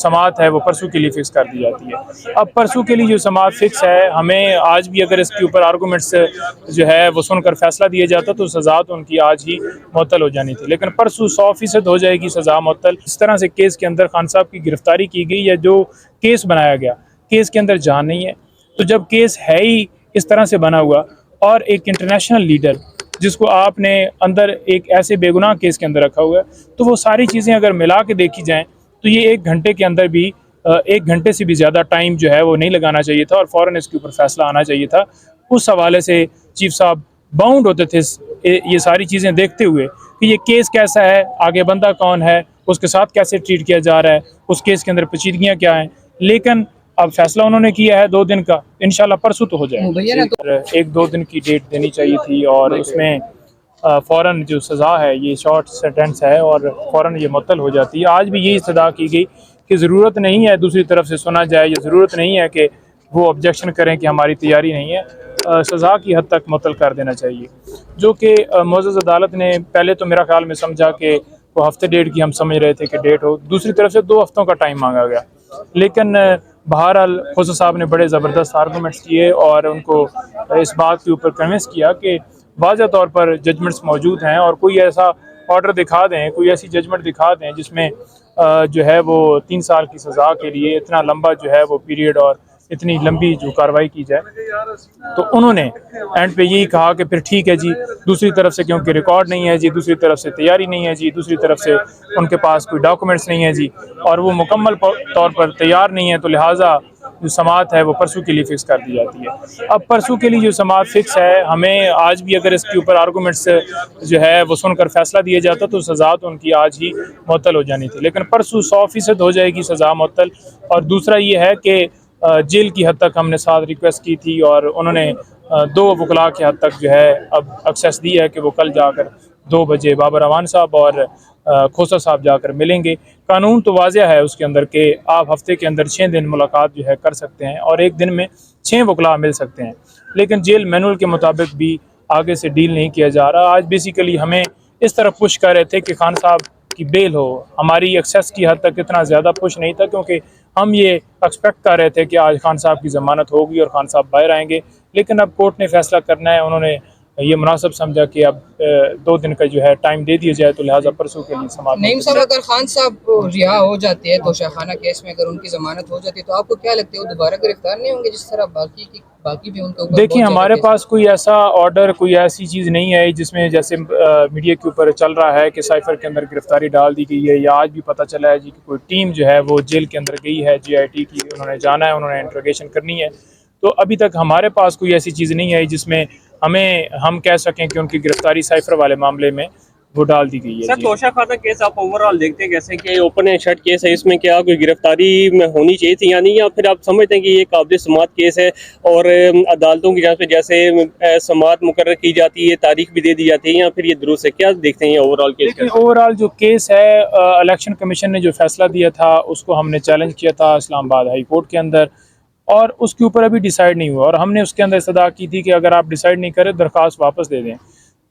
سماعت ہے وہ پرسوں کے لیے فکس کر دی جاتی ہے۔ اب پرسوں کے لیے جو سماعت فکس ہے، ہمیں آج بھی اگر اس کے اوپر آرگومنٹس جو ہے وہ سن کر فیصلہ دیا جاتا تو سزا تو ان کی آج ہی معطل ہو جانی تھی، لیکن پرسوں 100% ہو جائے گی سزا معطل۔ اس طرح سے کیس کے اندر خان صاحب کی گرفتاری کی گئی یا جو کیس بنایا گیا، کیس کے اندر جان نہیں ہے، تو جب کیس ہے ہی اس طرح سے بنا ہوا اور ایک انٹرنیشنل لیڈر جس کو آپ نے اندر ایک ایسے بے گناہ کیس کے اندر رکھا ہوا ہے، تو وہ ساری چیزیں اگر ملا کے دیکھی جائیں تو یہ 1 گھنٹے کے اندر بھی 1 گھنٹے سے بھی زیادہ ٹائم جو ہے وہ نہیں لگانا چاہیے تھا اور فوراً اس کے اوپر فیصلہ آنا چاہیے تھا۔ اس حوالے سے چیف صاحب باؤنڈ ہوتے تھے یہ ساری چیزیں دیکھتے ہوئے کہ یہ کیس کیسا ہے، آگے بندہ کون ہے، اس کے ساتھ کیسے ٹریٹ کیا جا رہا ہے، اس کیس کے اندر پیچیدگیاں کیا ہیں، لیکن اب فیصلہ انہوں نے کیا ہے 2 دن کا، انشاءاللہ پرسوں تو ہو جائے گا۔ 1-2 دن کی ڈیٹ دینی چاہیے تھی اور اس میں فوراً جو سزا ہے یہ شارٹ سینٹنس ہے اور فوراً یہ معطل ہو جاتی ہے۔ آج بھی یہی استدعا کی گئی کہ ضرورت نہیں ہے دوسری طرف سے سنا جائے، یا ضرورت نہیں ہے کہ وہ آبجیکشن کریں کہ ہماری تیاری نہیں ہے، سزا کی حد تک معطل کر دینا چاہیے، جو کہ معزز عدالت نے پہلے تو میرا خیال میں سمجھا کہ وہ ہفتے ڈیڑھ کی ہم سمجھ رہے تھے کہ ڈیٹ ہو، دوسری طرف سے 2 ہفتوں کا ٹائم مانگا گیا، لیکن بہرحال خسرو صاحب نے بڑے زبردست آرگومنٹس کیے اور ان کو اس بات کے اوپر کنونس کیا کہ واضح طور پر ججمنٹس موجود ہیں اور کوئی ایسا آرڈر دکھا دیں، کوئی ایسی ججمنٹ دکھا دیں جس میں جو ہے وہ 3 سال کی سزا کے لیے اتنا لمبا جو ہے وہ پیریڈ اور اتنی لمبی جو کارروائی کی جائے، تو انہوں نے اینڈ پہ یہی کہا کہ پھر ٹھیک ہے جی، دوسری طرف سے کیونکہ ریکارڈ نہیں ہے جی، دوسری طرف سے تیاری نہیں ہے جی، دوسری طرف سے ان کے پاس کوئی ڈاکومنٹس نہیں ہے جی، اور وہ مکمل طور پر تیار نہیں ہے، تو لہٰذا جو سماعت ہے وہ پرسوں کے لیے فکس کر دی جاتی ہے۔ اب پرسوں کے لیے جو سماعت فکس ہے، ہمیں آج بھی اگر اس کے اوپر آرگومنٹس جو ہے وہ سن کر فیصلہ دیا جاتا تو سزا تو ان کی آج ہی معطل ہو جانی تھی، لیکن پرسوں 100% ہو جائے گی سزا معطل۔ اور دوسرا یہ ہے کہ جیل کی حد تک ہم نے ساتھ ریکویسٹ کی تھی اور انہوں نے 2 وکلاء کی حد تک جو ہے اب ایکسیس دی ہے کہ وہ کل جا کر 2 بجے بابر امان صاحب اور کھوسہ صاحب جا کر ملیں گے۔ قانون تو واضح ہے اس کے اندر کہ آپ ہفتے کے اندر 6 دن ملاقات جو ہے کر سکتے ہیں اور 1 دن میں 6 وکلاء مل سکتے ہیں، لیکن جیل مینول کے مطابق بھی آگے سے ڈیل نہیں کیا جا رہا۔ آج بیسیکلی ہمیں اس طرف پش کر رہے تھے کہ خان صاحب کی بیل ہو، ہماری ایکسیس کی حد تک اتنا زیادہ پش نہیں تھا کیونکہ ہم یہ ایکسپیکٹ کر رہے تھے کہ آج خان صاحب کی ضمانت ہوگی اور خان صاحب باہر آئیں گے، لیکن اب کورٹ نے فیصلہ کرنا ہے، انہوں نے یہ مناسب سمجھا کہ اب 2 دن کا جو ہے ٹائم دے دیا جائے، تو لہٰذا پرسوں کے لیے سماعت۔ نعیم صاحب، اگر خان صاحب رہا ہو جاتے ہیں توشہ خانہ کیس میں، اگر ان کی ضمانت ہو جاتی ہے تو آپ کو کیا لگتا ہے وہ دوبارہ گرفتار نہیں ہوں گے جس طرح باقی بھی ان کے اوپر؟ دیکھیں، ہمارے پاس کوئی ایسا آرڈر، کوئی ایسی چیز نہیں ہے جس میں جیسے میڈیا کے اوپر چل رہا ہے کہ سائفر کے اندر گرفتاری ڈال دی گئی ہے، یا آج بھی پتہ چلا ہے جی کہ کوئی ٹیم جو ہے وہ جیل کے اندر گئی ہے GIT کی، انہوں نے جانا ہے، انہوں نے انٹروگیشن کرنی ہے، تو ابھی تک ہمارے پاس کوئی ایسی چیز نہیں ہے جس میں ہم کہہ سکیں کہ ان کی گرفتاری سائفر والے معاملے میں وہ ڈال دی گئی ہے۔ سر، توشہ خانہ کیس آپ اوورآل دیکھتے ہیں کیسے کہ اوپن اینڈ شٹ کیس ہے، اس میں کیا کوئی گرفتاری میں ہونی چاہیے تھی یا نہیں، یا پھر آپ سمجھتے ہیں کہ یہ قابل سماعت کیس ہے اور عدالتوں کی جانچ پہ جیسے سماعت مقرر کی جاتی ہے، تاریخ بھی دے دی جاتی ہے، یا پھر یہ درست ہے؟ کیا دیکھتے ہیں یہ اوورآل کیس؟ اوورآل جو کیس ہے، الیکشن کمیشن نے جو فیصلہ دیا تھا اس کو ہم نے چیلنج کیا تھا اسلام آباد ہائی کورٹ کے اندر، اور اس کے اوپر ابھی ڈیسائیڈ نہیں ہوا، اور ہم نے اس کے اندر استدعا کی تھی کہ اگر آپ ڈیسائیڈ نہیں کریں درخواست واپس دے دیں۔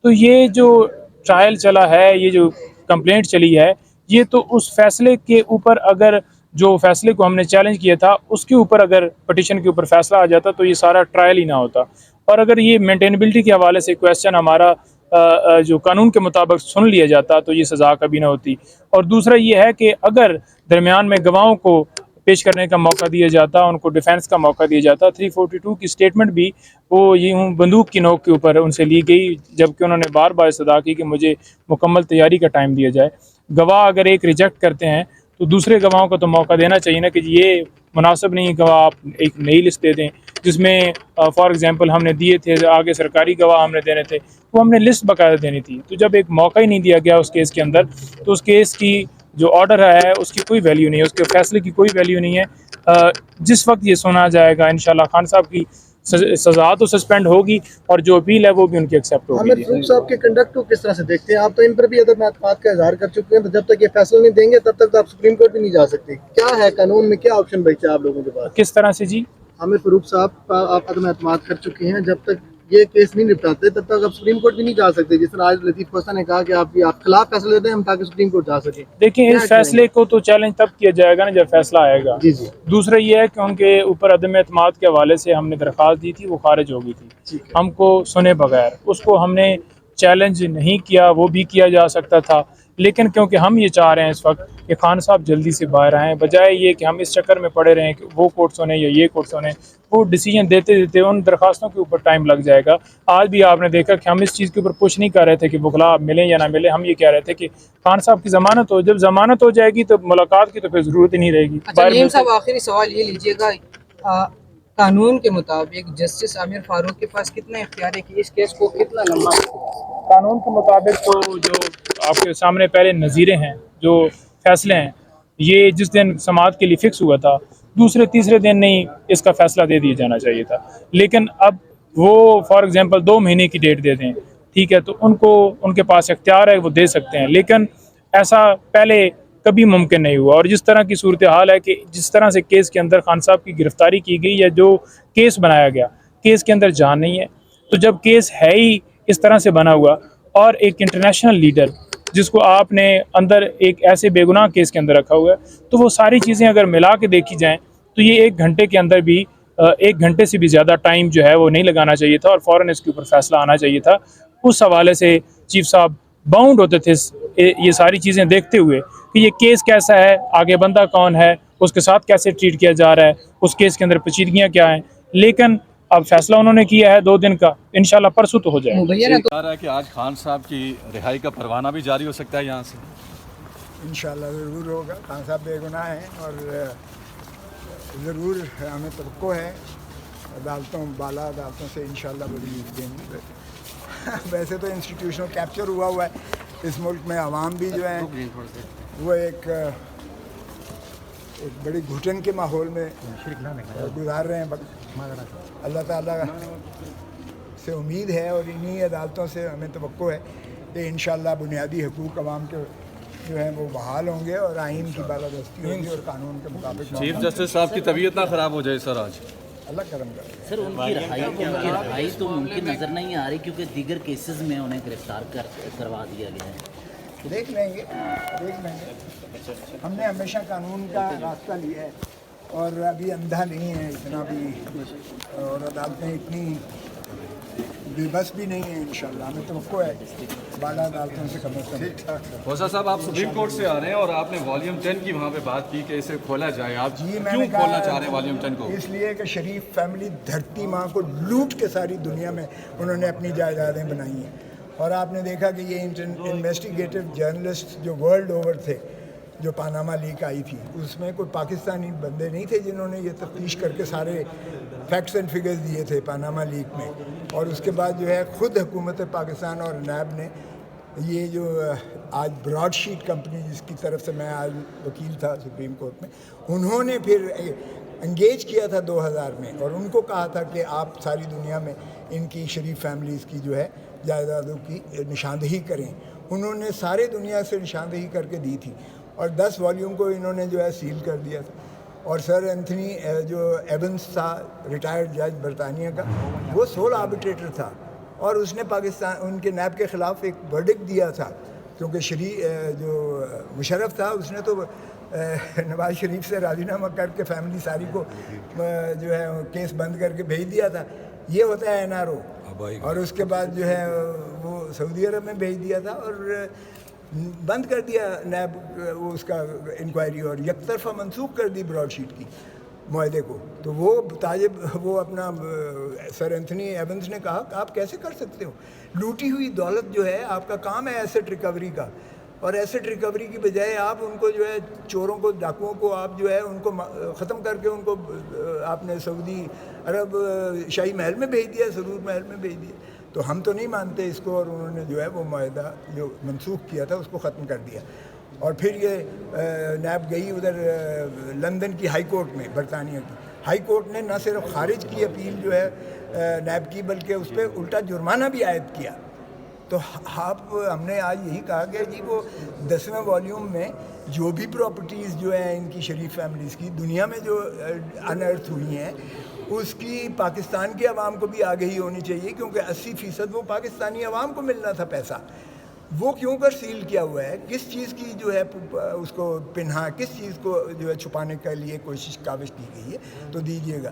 تو یہ جو ٹرائل چلا ہے، یہ جو کمپلینٹ چلی ہے، یہ تو اس فیصلے کے اوپر، اگر جو فیصلے کو ہم نے چیلنج کیا تھا اس کے اوپر اگر پٹیشن کے اوپر فیصلہ آ جاتا تو یہ سارا ٹرائل ہی نہ ہوتا، اور اگر یہ مینٹینیبلٹی کے حوالے سے کویسچن ہمارا جو قانون کے مطابق سن لیا جاتا تو یہ سزا کبھی نہ ہوتی۔ اور دوسرا یہ ہے کہ اگر درمیان میں گواہوں کو پیش کرنے کا موقع دیا جاتا، ان کو ڈیفینس کا موقع دیا جاتا، 342 کی سٹیٹمنٹ بھی وہ یوں بندوق کی نوک کے اوپر ان سے لی گئی، جبکہ انہوں نے بار بار استدعا کی کہ مجھے مکمل تیاری کا ٹائم دیا جائے۔ گواہ اگر ایک ریجیکٹ کرتے ہیں تو دوسرے گواہوں کو تو موقع دینا چاہیے نا کہ یہ مناسب نہیں گواہ، آپ ایک نئی لسٹ دے دیں جس میں فار ایگزامپل ہم نے دیے تھے آگے سرکاری گواہ ہم نے دینے تھے، وہ ہم نے لسٹ باقاعدہ دینی تھی، تو جب ایک موقع ہی نہیں دیا گیا اس کیس کے اندر تو اس کیس کی جو آرڈر ہے اس کی کوئی ویلیو نہیں ہے، اس کے فیصلے کی کوئی ویلیو نہیں ہے۔ جس وقت یہ سنا جائے گا انشاءاللہ خان صاحب کی سزا تو سسپینڈ ہوگی اور جو اپیل ہے وہ بھی ان کی ایکسیپٹ ہوگی۔ عامر فروخ صاحب کے کنڈکٹ کو کس طرح سے دیکھتے ہیں آپ؟ تو ان پر بھی عدم اعتماد کا اظہار کر چکے ہیں، تو جب تک یہ فیصلہ نہیں دیں گے تب تک تو آپ سپریم کورٹ بھی نہیں جا سکتے، کیا ہے قانون میں کیا آپشن بچتا ہے آپ لوگوں کے پاس؟ کس طرح سے جی؟ عامر فروخ صاحب آپ عدم اعتماد کر چکے ہیں، جب تک یہ کیس نہیں نپٹاتے تب تک آپ سپریم کورٹ بھی نہیں جا سکتے. جس طرح آج لطیف کوسا نے کہا کہ آپ خلاف فیصلہ لیتے ہیں ہم تاکہ سپریم کورٹ جا سکیں. دیکھیں اس فیصلے کو تو چیلنج تب کیا جائے گا نا جب فیصلہ آئے گا. جی جی دوسرا یہ ہے کہ ان کے اوپر عدم اعتماد کے حوالے سے ہم نے درخواست دی تھی, وہ خارج ہو گئی تھی. ٹھیک ہے. ہم کو سنے بغیر اس کو ہم نے چیلنج نہیں کیا, وہ بھی کیا جا سکتا تھا, لیکن کیونکہ ہم یہ چاہ رہے ہیں اس وقت کہ خان صاحب جلدی سے باہر آئیں, بجائے یہ کہ ہم اس چکر میں پڑے رہیں کہ وہ کورٹ سنے یا یہ کورٹ سنے. وہ ڈیسیجن دیتے دیتے ان درخواستوں کے اوپر ٹائم لگ جائے گا. آج بھی آپ نے دیکھا کہ ہم اس چیز کے اوپر پوچھ نہیں کر رہے تھے کہ وکلاء ملیں یا نہ ملیں, ہم یہ کہہ رہے تھے کہ خان صاحب کی ضمانت ہو, جب ضمانت ہو جائے گی تو ملاقات کی تو پھر ضرورت ہی نہیں رہے گی. اچھا نعیم صاحب آخری سوال یہ لیجیے گا, قانون کے مطابق جسٹس عامر فاروق کے پاس کتنا اختیار ہے کہ اس کیس کو کتنا لمبا؟ قانون کے مطابق تو جو آپ کے سامنے پہلے نظیریں ہیں, جو فیصلے ہیں, یہ جس دن سماعت کے لیے فکس ہوا تھا دوسرے تیسرے دن نہیں اس کا فیصلہ دے دیا جانا چاہیے تھا. لیکن اب وہ فار ایگزامپل 2 مہینے کی ڈیٹ دے دیں, ٹھیک ہے, تو ان کے پاس اختیار ہے, وہ دے سکتے ہیں, لیکن ایسا پہلے کبھی ممکن نہیں ہوا. اور جس طرح کی صورتحال ہے کہ جس طرح سے کیس کے اندر خان صاحب کی گرفتاری کی گئی یا جو کیس بنایا گیا, کیس کے اندر جان نہیں ہے. تو جب کیس ہے ہی اس طرح سے بنا ہوا اور ایک انٹرنیشنل لیڈر جس کو آپ نے اندر ایک ایسے بے گناہ کیس کے اندر رکھا ہوا ہے, تو وہ ساری چیزیں اگر ملا کے دیکھی جائیں تو یہ 1 گھنٹے کے اندر بھی 1 گھنٹے سے بھی زیادہ ٹائم جو ہے وہ نہیں لگانا چاہیے تھا, اور فوراً اس کے اوپر فیصلہ آنا چاہیے تھا. اس حوالے سے چیف صاحب باؤنڈ ہوتے تھے یہ ساری چیزیں دیکھتے ہوئے کہ یہ کیس کیسا ہے, آگے بندہ کون ہے, اس کے ساتھ کیسے ٹریٹ کیا جا رہا ہے, اس کیس کے اندر پیچیدگیاں کیا ہیں. لیکن اب فیصلہ انہوں نے کیا ہے 2 دن کا, انشاءاللہ پرسوں تو ہو جائے گا. مبینہ کہہ رہا ہے کہ آج خان صاحب کی رہائی کا پروانہ بھی جاری ہو سکتا ہے یہاں سے. انشاءاللہ ضرور ہوگا. خان صاحب بے گناہ ہیں اور ضرور ہمیں توقع ہے بالا عدالتوں سے انشاءاللہ بری دیں گے. ویسے تو انسٹیٹیوشنل کیپچر ہوا ہے اس ملک میں, عوام بھی جو ہیں وہ ایک بڑی گھٹن کے ماحول میں گزار رہے ہیں. اللہ تعالیٰ سے امید ہے اور انہی عدالتوں سے ہمیں توقع ہے کہ انشاءاللہ بنیادی حقوق عوام کے جو ہیں وہ بحال ہوں گے اور آئین کی بالادستی ہوگی اور قانون کے مطابق. چیف جسٹس صاحب کی طبیعت نہ خراب ہو جائے سر آج, اللہ کرم کرے. سر ان کی رہائی تو ممکن نظر نہیں آ رہی کیونکہ دیگر کیسز میں انہیں گرفتار کروا دیا گیا ہے. دیکھ لیں گے. ہم نے ہمیشہ قانون کا راستہ لیا ہے اور ابھی اندھا نہیں ہے اتنا بھی, اور عدالتیں اتنی بے بس بھی نہیں ہیں. انشاءاللہ ہمیں توقع ہے بالا عدالتوں سے کم از کم. خوسا صاحب آپ سپریم کورٹ سے آ رہے ہیں اور آپ نے والیوم 10 کی وہاں پہ بات کی کہ اسے کھولا جائے, آپ کیوں کھولنا چاہ رہے ہیں والیوم 10 کو؟ اس لیے کہ شریف فیملی دھرتی ماں کو لوٹ کے ساری دنیا میں انہوں نے اپنی جائیدادیں بنائی ہیں. اور آپ نے دیکھا کہ یہ انویسٹیگیٹو جرنلسٹ جو ورلڈ اوور تھے, جو پاناما لیک آئی تھی, اس میں کوئی پاکستانی بندے نہیں تھے جنہوں نے یہ تفتیش کر کے سارے فیکٹس اینڈ فگرز دیے تھے پاناما لیک میں. اور اس کے بعد جو ہے خود حکومت پاکستان اور نیب نے یہ جو آج براڈ شیٹ کمپنی جس کی طرف سے میں آج وکیل تھا سپریم کورٹ میں, انہوں نے پھر انگیج کیا تھا 2000 میں اور ان کو کہا تھا کہ آپ ساری دنیا میں ان کی شریف فیملیز کی جو ہے جائیدادوں کی نشاندہی کریں. انہوں نے سارے دنیا سے نشاندہی کر کے دی تھی اور 10 والیوم کو انہوں نے جو ہے سیل کر دیا تھا. اور سر اینتھنی جو ایونس تھا ریٹائرڈ جج برطانیہ کا, وہ سول آربیٹریٹر تھا اور اس نے پاکستان ان کے نیب کے خلاف ایک ورڈکٹ دیا تھا, کیونکہ جو مشرف تھا اس نے تو نواز شریف سے راضی نامہ کر کے فیملی ساری کو جو ہے کیس بند کر کے بھیج دیا تھا. یہ ہوتا ہے NRO, اور اس کے بعد جو ہے وہ سعودی عرب میں بھیج دیا تھا اور بند کر دیا نیب وہ اس کا انکوائری, اور یک طرفہ منسوخ کر دی براڈ شیٹ کی معاہدے کو. تو وہ اپنا سر اینتھنی ایونس نے کہا کہ آپ کیسے کر سکتے ہو, لوٹی ہوئی دولت جو ہے آپ کا کام ہے ایسٹ ریکوری کا, اور ایسٹ ریکوری کی بجائے آپ ان کو جو ہے چوروں کو, ڈاکوؤں کو آپ جو ہے ان کو ختم کر کے ان کو آپ نے سعودی عرب شاہی محل میں بھیج دیا, سرور محل میں بھیج دیا. تو ہم تو نہیں مانتے اس کو, اور انہوں نے جو ہے وہ معاہدہ جو منسوخ کیا تھا اس کو ختم کر دیا. اور پھر یہ نیب گئی ادھر لندن کی ہائی کورٹ میں, برطانیہ کی ہائی کورٹ نے نہ صرف خارج کی اپیل جو ہے نیب کی, بلکہ اس پہ الٹا جرمانہ بھی عائد کیا. تو ہم نے آج یہی کہا کہ جی وہ 10ویں والیوم میں جو بھی پراپرٹیز جو ہیں ان کی شریف فیملیز کی دنیا میں جو انرتھ ہوئی ہیں اس کی پاکستان کی عوام کو بھی آگہی ہونی چاہیے، کیونکہ 80% وہ پاکستانی عوام کو ملنا تھا پیسہ، وہ کیوں کر سیل کیا ہوا ہے، کس چیز کی جو ہے اس کو پنہا، کس چیز کو جو ہے چھپانے کے لیے کاوش کی گئی ہے، تو دیجیے گا۔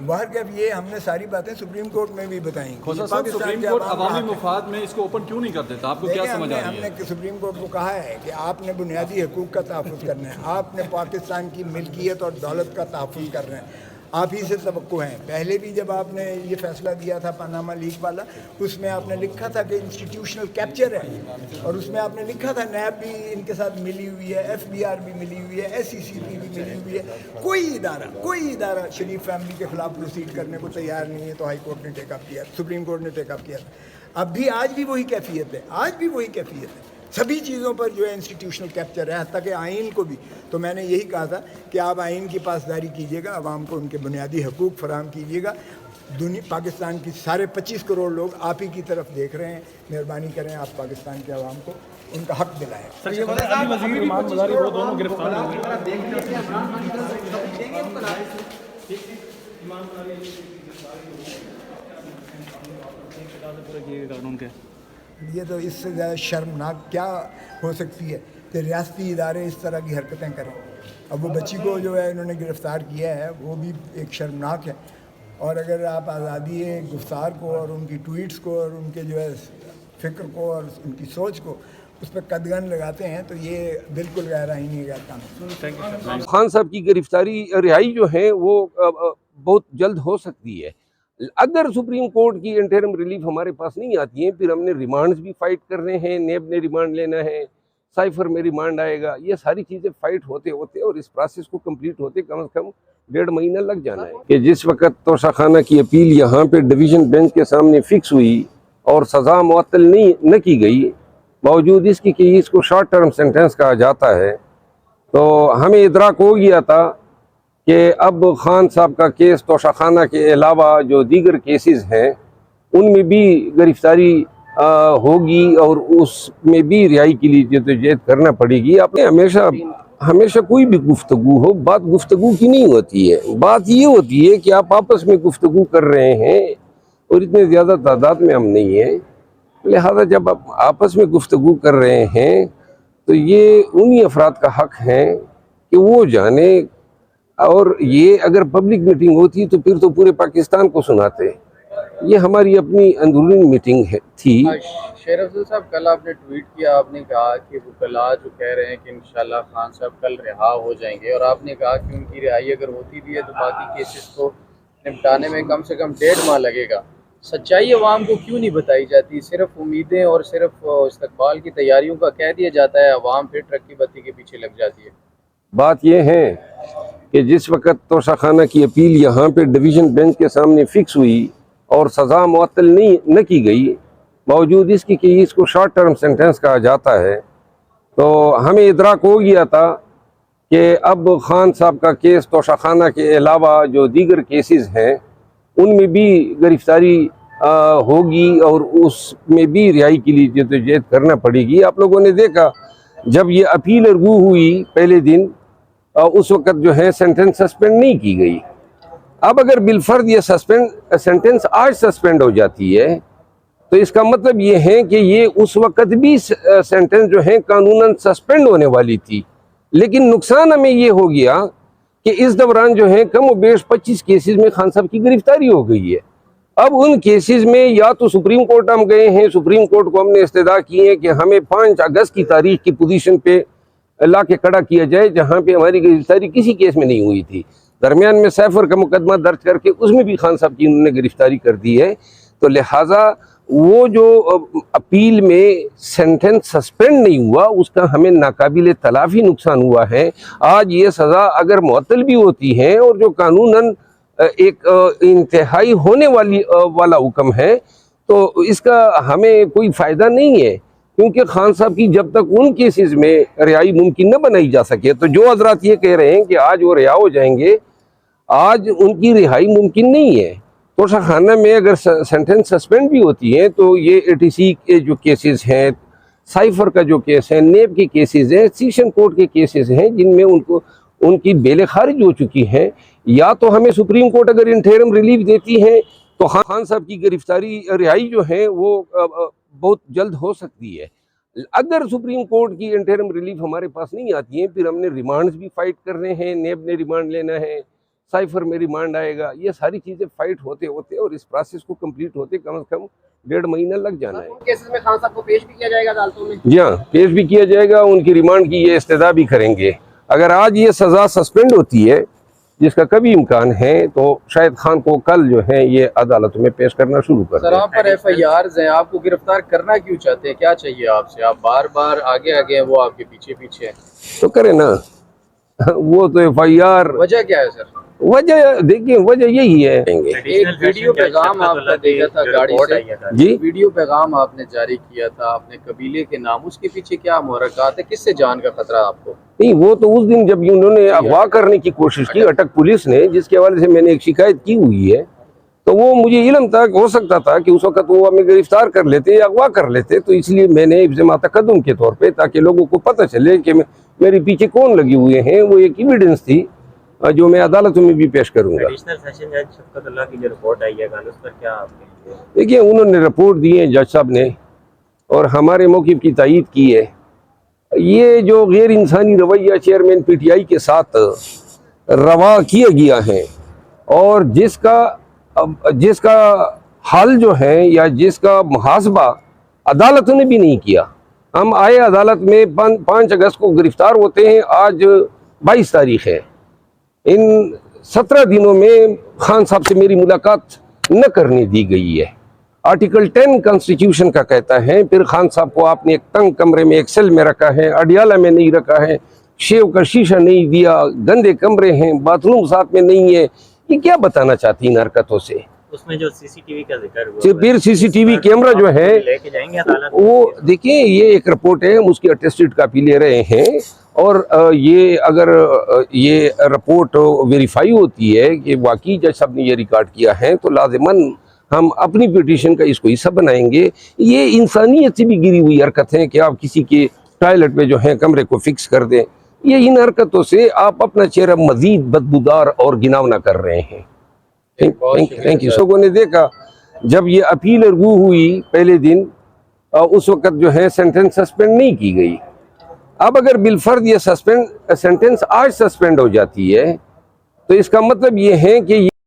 باہر کا یہ ہم نے ساری باتیں سپریم کورٹ میں بھی بتائیں گی۔ خوجہ صاحب سپریم کورٹ عوامی مفاد میں اس کو اوپن کیوں نہیں کر دیتا؟ آپ کو کیا سمجھ آ رہی ہے؟ ہم نے سپریم کورٹ کو کہا ہے کہ آپ نے بنیادی حقوق کا تحفظ کرنا ہے، آپ نے پاکستان کی ملکیت اور دولت کا تحفظ کرنا ہے، آپ ہی سے توقع ہیں۔ پہلے بھی جب آپ نے یہ فیصلہ دیا تھا پاناما لیک والا، اس میں آپ نے لکھا تھا کہ انسٹیٹیوشنل کیپچر ہے، اور اس میں آپ نے لکھا تھا نیب بھی ان کے ساتھ ملی ہوئی ہے، FBR بھی ملی ہوئی ہے، SEC بھی ملی ہوئی ہے۔ کوئی ادارہ شریف فیملی کے خلاف پروسیڈ کرنے کو تیار نہیں ہے، تو ہائی کورٹ نے ٹیک اپ کیا، سپریم کورٹ نے ٹیک اپ کیا۔ اب بھی آج بھی وہی کیفیت ہے، سبھی چیزوں پر جو ہے انسٹیٹیوشنل کیپچر ہے، حتیٰ کہ آئین کو بھی۔ تو میں نے یہی کہا تھا کہ آپ آئین کی پاسداری کیجیے گا، عوام کو ان کے بنیادی حقوق فراہم کیجیے گا۔ پاکستان کی سارے 25 کروڑ لوگ آپ ہی کی طرف دیکھ رہے ہیں، مہربانی کریں آپ پاکستان کے عوام کو ان کا حق دلائیں۔ سر، یہ وزیر ایمان مظاہری وہ دونوں گرفتار ہوئے ہیں۔ یہ تو اس سے زیادہ شرمناک کیا ہو سکتی ہے کہ ریاستی ادارے اس طرح کی حرکتیں کریں۔ اب وہ بچی کو جو ہے انہوں نے گرفتار کیا ہے، وہ بھی ایک شرمناک ہے، اور اگر آپ آزادی گفتار کو اور ان کی ٹویٹس کو اور ان کے جو ہے فکر کو اور ان کی سوچ کو اس پہ قدغن لگاتے ہیں، تو یہ بالکل غیر آئینی غیر قانونی۔ خان صاحب کی گرفتاری رہائی جو ہے وہ بہت جلد ہو سکتی ہے۔ اگر سپریم کورٹ کی انٹرم ریلیف ہمارے پاس نہیں آتی ہے، پھر ہم نے ریمانڈز بھی فائٹ کرنے ہیں، نیب نے ریمانڈ لینا ہے، سائفر میں ریمانڈ آئے گا، یہ ساری چیزیں فائٹ ہوتے اور اس پروسیس کو کمپلیٹ ہوتے کم از کم 1.5 مہینہ لگ جانا ہے۔ کہ جس وقت توشہ خانہ کی اپیل یہاں پہ ڈویژن بینچ کے سامنے فکس ہوئی اور سزا معطل نہ کی گئی، باوجود اس کی کہ اس کو شارٹ ٹرم سینٹنس کہا جاتا ہے، تو ہمیں ادراک ہو گیا تھا کہ اب خان صاحب کا کیس توشہ خانہ کے علاوہ جو دیگر کیسز ہیں ان میں بھی گرفتاری ہوگی اور اس میں بھی رہائی کے لیے جدوجہد کرنا پڑے گی۔ آپ نے ہمیشہ کوئی بھی گفتگو ہو، بات گفتگو کی نہیں ہوتی ہے، بات یہ ہوتی ہے کہ آپ آپس میں گفتگو کر رہے ہیں، اور اتنے زیادہ تعداد میں ہم نہیں ہیں، لہذا جب آپ آپس میں گفتگو کر رہے ہیں تو یہ انہی افراد کا حق ہے کہ وہ جانیں، اور یہ اگر پبلک میٹنگ ہوتی تو پھر تو پورے پاکستان کو سناتے۔ یہ ہماری اپنی اندرونی میٹنگ تھی۔ شیر افضل صاحب، کل آپ نے ٹویٹ کیا، آپ نے کہا کہ وکلاء جو کہہ رہے ہیں کہ انشاءاللہ خان صاحب کل رہا ہو جائیں گے، اور آپ نے کہا کہ ان کی رہائی اگر ہوتی بھی ہے تو باقی کیسز کو نمٹانے میں کم سے کم 1.5 ماہ لگے گا۔ سچائی عوام کو کیوں نہیں بتائی جاتی؟ صرف امیدیں اور صرف استقبال کی تیاریوں کا کہہ دیا جاتا ہے، عوام پھر ٹرک کی بتی کے پیچھے لگ جاتی ہے۔ بات یہ ہے کہ جس وقت توشہ خانہ کی اپیل یہاں پہ ڈویژن بینچ کے سامنے فکس ہوئی اور سزا معطل نہ کی گئی، باوجود اس کی کہ اس کو شارٹ ٹرم سینٹنس کہا جاتا ہے، تو ہمیں ادراک ہو گیا تھا کہ اب خان صاحب کا کیس توشہ خانہ کے علاوہ جو دیگر کیسز ہیں ان میں بھی گرفتاری ہوگی اور اس میں بھی رہائی کے لیے جدوجہد کرنا پڑے گی۔ آپ لوگوں نے دیکھا جب یہ اپیل ارگو ہوئی پہلے دن، اس وقت جو ہے سینٹنس سسپینڈ نہیں کی گئی۔ اب اگر بالفرض یہ سینٹنس آج سسپینڈ ہو جاتی ہے تو اس کا مطلب یہ ہے کہ یہ اس وقت بھی سینٹنس جو ہے قانوناً سسپینڈ ہونے والی تھی، لیکن نقصان ہمیں یہ ہو گیا کہ اس دوران جو ہے کم و بیش 25 کیسز میں خان صاحب کی گرفتاری ہو گئی ہے۔ اب ان کیسز میں یا تو سپریم کورٹ ہم گئے ہیں، سپریم کورٹ کو ہم نے استدعا کی ہے کہ ہمیں 5 اگست کی تاریخ کی پوزیشن پہ لا کے کھڑا کیا جائے جہاں پہ ہماری گرفتاری کسی کیس میں نہیں ہوئی تھی۔ درمیان میں سیفر کا مقدمہ درج کر کے اس میں بھی خان صاحب کی انہوں نے گرفتاری کر دی ہے، تو لہٰذا وہ جو اپیل میں سینٹنس سسپینڈ نہیں ہوا اس کا ہمیں ناقابل تلافی نقصان ہوا ہے۔ آج یہ سزا اگر معطل بھی ہوتی ہے اور جو قانوناً ایک انتہائی ہونے والا حکم ہے، تو اس کا ہمیں کوئی فائدہ نہیں ہے، کیونکہ خان صاحب کی جب تک ان کیسز میں رہائی ممکن نہ بنائی جا سکے، تو جو حضرات یہ کہہ رہے ہیں کہ آج وہ رہا ہو جائیں گے، آج ان کی رہائی ممکن نہیں ہے، توشہ خانہ میں اگر سینٹنس سسپینڈ بھی ہوتی ہیں تو یہ ATC کے جو کیسز ہیں، سائفر کا جو کیس ہے، نیب کے کیسز ہیں، سیشن کورٹ کے کیسز ہیں جن میں ان کی بیلیں خارج ہو چکی ہیں، یا تو ہمیں سپریم کورٹ اگر انٹرم ریلیف دیتی ہے تو خان صاحب کی گرفتاری رہائی جو ہے وہ بہت جلد ہو سکتی ہے۔ اگر سپریم کورٹ کی انٹرم ریلیف ہمارے پاس نہیں آتی ہے، پھر ہم نے ریمانڈز بھی فائٹ کرنے ہیں، نیب نے ریمانڈ لینا ہے، سائفر میں ریمانڈ آئے گا، یہ ساری چیزیں فائٹ ہوتے ہوتے اور اس پروسیس کو کمپلیٹ ہوتے کم از کم 1.5 مہینہ لگ جانا ہے۔ کیسز میں خان صاحب کو پیش بھی کیا جائے گا عدالتوں میں؟ جی ہاں، پیش بھی کیا جائے گا، ان کی ریمانڈ کی یہ استدعا بھی کریں گے۔ اگر آج یہ سزا سسپینڈ ہوتی ہے جس کا کبھی امکان ہے تو شاہد خان کو کل جو ہے یہ عدالت میں پیش کرنا شروع کر دیں۔ سر آپ پر FIRs ہیں، آپ کو گرفتار کرنا کیوں چاہتے ہیں؟ کیا چاہیے آپ سے؟ آپ بار بار آگے ہیں، وہ آپ کے پیچھے ہیں، تو کریں نا، وہ تو FIR وجہ کیا ہے سر؟ وجہ دیکھیں، وجہ یہی ہے۔ ایک ویڈیو پیغام آپ نے دیکھا تھا گاڑی سے، جی ویڈیو پیغام آپ نے جاری کیا تھا اپنے قبیلے کے نام، اس کے پیچھے کیا محرکات ہے؟ کس سے جان کا خطرہ آپ کو؟ نہیں، وہ تو اس دن جب انہوں نے اغوا کرنے کی کوشش کی اٹک پولیس نے، جس کے حوالے سے میں نے ایک شکایت کی ہوئی ہے، تو وہ مجھے علم تھا کہ ہو سکتا تھا کہ اس وقت وہ ہمیں گرفتار کر لیتے یا اغوا کر لیتے، تو اس لیے میں نے ابزما تقدم کے طور پہ، تاکہ لوگوں کو پتہ چلے کہ میرے پیچھے کون لگے ہوئے ہیں، وہ ایک ایویڈنس تھی جو میں عدالتوں میں بھی پیش کروں گا۔ ایڈیشنل سیشن جج شفقت اللہ کی جو رپورٹ آئی ہے کل، اس پر کیا آپ کہیں گے؟ دیکھیے، انہوں نے رپورٹ دی ہے جج صاحب نے، اور ہمارے موقف کی تائید کی ہے۔ یہ جو غیر انسانی رویہ چیئرمین PTI کے ساتھ روا کیا گیا ہے، اور جس کا حل جو ہے یا جس کا محاسبہ عدالتوں نے بھی نہیں کیا۔ ہم آئے عدالت میں 5 اگست کو گرفتار ہوتے ہیں، آج 22 تاریخ ہے۔ ان 17 دنوں میں خان صاحب سے میری ملاقات نہ کرنے دی گئی ہے۔ آرٹیکل 10 کانسٹیٹیوشن کا کہتا ہے، پھر خان صاحب کو آپ نے ایک تنگ کمرے میں ایک سیل میں رکھا ہے، اڈیالہ میں نہیں رکھا ہے، شیو کا شیشہ نہیں دیا، گندے کمرے ہیں، باتھ روم ساتھ میں نہیں ہے۔ یہ کیا بتانا چاہتی ان حرکتوں سے؟ اس میں جو CCTV کا ذکر ہوا، پھر CCTV کیمرہ جو ہے لے کے جائیں گے عدالت؟ وہ دیکھیں، یہ ایک رپورٹ ہے، ہم اس کی اٹیسٹڈ کاپی لے رہے ہیں، اور یہ اگر یہ رپورٹ ویریفائی ہوتی ہے کہ واقعی جج صاحب نے یہ ریکارڈ کیا ہے تو لازماً ہم اپنی پیٹیشن کا اس کو حصہ بنائیں گے۔ یہ انسانیت سے بھی گری ہوئی حرکت ہے کہ آپ کسی کے ٹوائلٹ میں جو ہے کمرے کو فکس کر دیں۔ یہ ان حرکتوں سے آپ اپنا چہرہ مزید بدبودار اور گھناؤنا کر رہے ہیں۔ Thank you. لوگوں نے دیکھا جب یہ اپیل ارگو ہوئی پہلے دن، اس وقت جو ہے سینٹنس سسپینڈ نہیں کی گئی۔ اب اگر بالفرض یہ سینٹنس آج سسپینڈ ہو جاتی ہے تو اس کا مطلب یہ ہے کہ